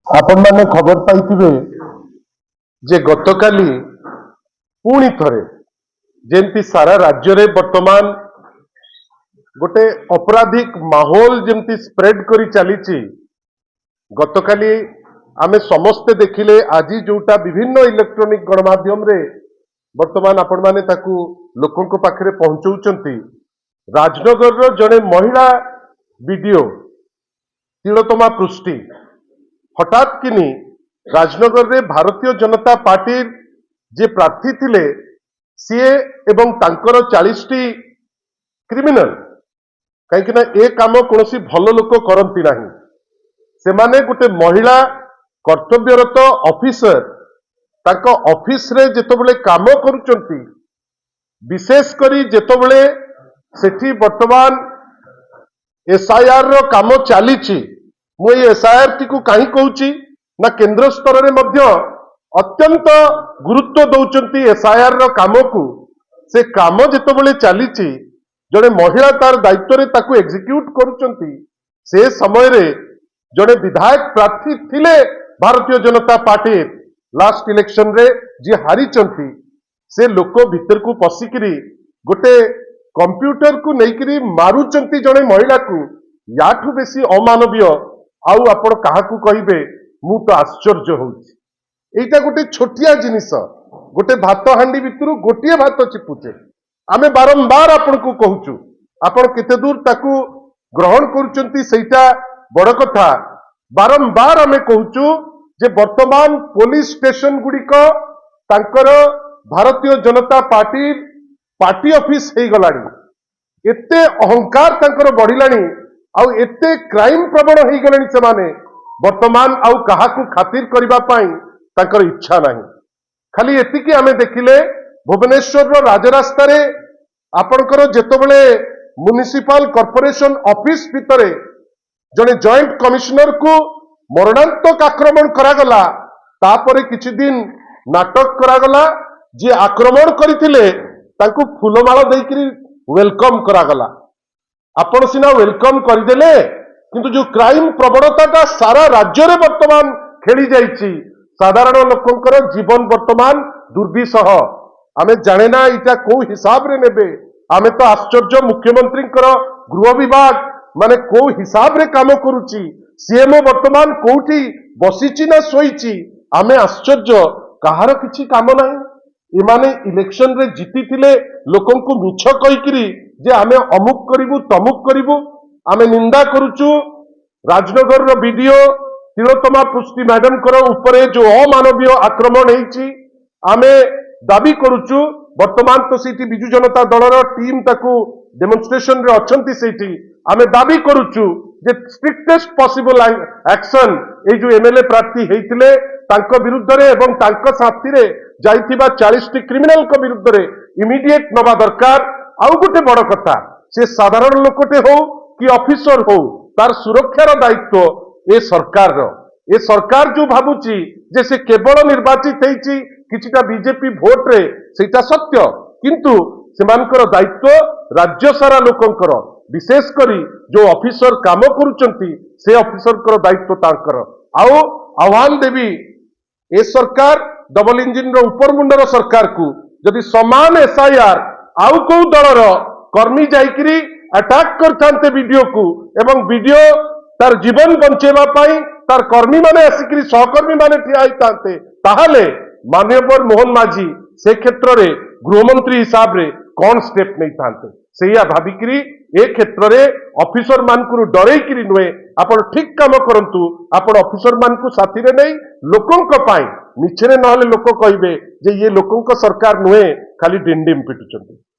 आपण मैंने खबर पाई जे गतकाली पुणी थरे जेमती सारा राज्य रे वर्तमान गोटे अपराधिक माहौल जेमती स्प्रेड करी चली गतकाली आमे समस्ते देखिले आज जोटा विभिन्न इलेक्ट्रॉनिक गणमाध्यम रे वर्तमान आपण माने ताकू लोकंक पाखरे पहुंचौचंती राजनगर रो जने महिला वीडियो तिलोत्तमा पृष्टि हठात किनी राजनगर रे भारतीय जनता पार्टी जे प्रार्थी थिले सीए एवं तांकर 40 टी क्रिमिनल कहीं ना ए काम कौन भल लोक करती ना से माने गोटे महिला कर्तव्यरत ऑफिसर तांको ऑफिस रे जेतबेले काम करूचंती विशेष करी जेतबेले सेठी वर्तमान एसआईआर रो काम चलीची मु एसआईआर टी को कहीं कहूची ना केंद्र स्तर रे मध्य अत्यंत गुरुत्व दौचंती एसआईआर रो काम को से काम जेतबेले चलीची जड़े महिला तार दायित्व रे ताकू एग्जीक्यूट करूचंती से समय रे जड़े विधायक प्रार्थी थिले Bharatiya Janata party last election रे जी हारी चंती से लोक भीतर को पशिकरी गोटे कंप्यूटर को लेकिरी मारुचंती जड़े महिला को याठू बेसी अमानवीय आउ आपण काहाकू कहिबे मु तो आश्चर्य होउची एटा गोटे छोटिया जिनिस गोटे भात हांडी भितरु गोटिए भात चिपुचे आमे बारंबार आपण को कहूचु आपण केते दूर ताकू ग्रहण करूचंती सेटा बड़ कथा बारंबार आमे कहूचु जे वर्तमान पुलिस स्टेशन गुड़िक तांकर Bharatiya Janata party party office हे गलानी एते अहंकार तांकर बढ़िलानी आउ एते क्राइम प्रवण हे गलानी से माने वर्तमान आउ काहाकू खातिर करिबा पई तांकर इच्छा नाही खाली एतिकी आमे देखिले भुवनेश्वर रो राजरास्ता रे आपणकर जेतबेले म्युनिसिपल कॉर्पोरेशन ऑफिस भितरे जने जॉइंट कमिश्नर को मरणांतक आक्रमण करागला तापरे किछि दिन नाटक करागला जे आक्रमण करथिले तांकू फूलमाला देकरी वेलकम करागला आपण सिना वेलकम करदेले किंतु जो क्राइम प्रवणता सारा राज्य रे वर्तमान खेली जाइछि साधारण लोकंकर जीवन वर्तमान दुर्विसह आमे जाने ना इटा को हिसाब रे नेबे आमे तो आश्चर्य मुख्यमंत्री गृह विभाग माने को हिसाब रे काम करूची सीएमओ वर्तमान कोठी बसीची ना सोईची आमे आश्चर्य कहार किछि काम नाही इमाने इलेक्शन रे जीती थिले लोकन को मिछ कहिकरी जे आमे अमुक करिवु तमुक करिवु आमे निंदा करूचु राजनगर रो वीडियो तिलोत्तमा पृष्टि मैडम करो ऊपरे जो अमानवीय आक्रमण हेची आमे दाबी करूचु वर्तमान तो सीटी बिजु जनता दलर टीम ताकू डेमोन्स्ट्रेशन रे अछंती सेठी आमे दाबी करूचु जे स्ट्रिक्टेस्ट पॉसिबल एक्शन ए जो एमएलए प्रार्थी हेतिले तांको विरुद्ध रे एवं तांको साथी रे जाइथिबा 40 टी क्रिमिनल को विरुद्ध रे इमीडिएट नबा दरकार आउ गोटे बड़ कथा से साधारण लोकटे हो कि ऑफिसर हो तार सुरक्षार दायित्व ए सरकार जो भाबुची जे से केवल निर्वाचित हेची किछिटा बीजेपी भोट रे सेटा सत्य किंतु सेमानकर दायित्व राज्य सारा लोकंकर विशेष करी जो ऑफिसर काम करूचंती से ऑफिसर दायित्व तांकर आउ आह्वान देवी ए सरकार डबल इंजिन रो ऊपर मुंडर सरकार को जदि समान एसआईआर आउ को दलर कर्मी जाइकरी अटैक करथांते वीडियो को एवं वीडियो तार जीवन बंचेबा पाई तार कर्मी माने आसिकरी सहकर्मी माने ठिया होइतांते ताहाले माननीय मोहन माझी से क्षेत्र रे गृहमंत्री हिसाब रे कौन स्टेप नहीं थांते सेया भाबिकरी ए क्षेत्र रे ऑफिसर मान को डरेकरी नुए आपण ठीक काम करंतु आपण ऑफिसर मान को साथी रे नहीं लोकंक पाई मिछरे नहले लोक कहिबे जे ये लोकंक सरकार नुए खाली डिंडिम पिटुचंती।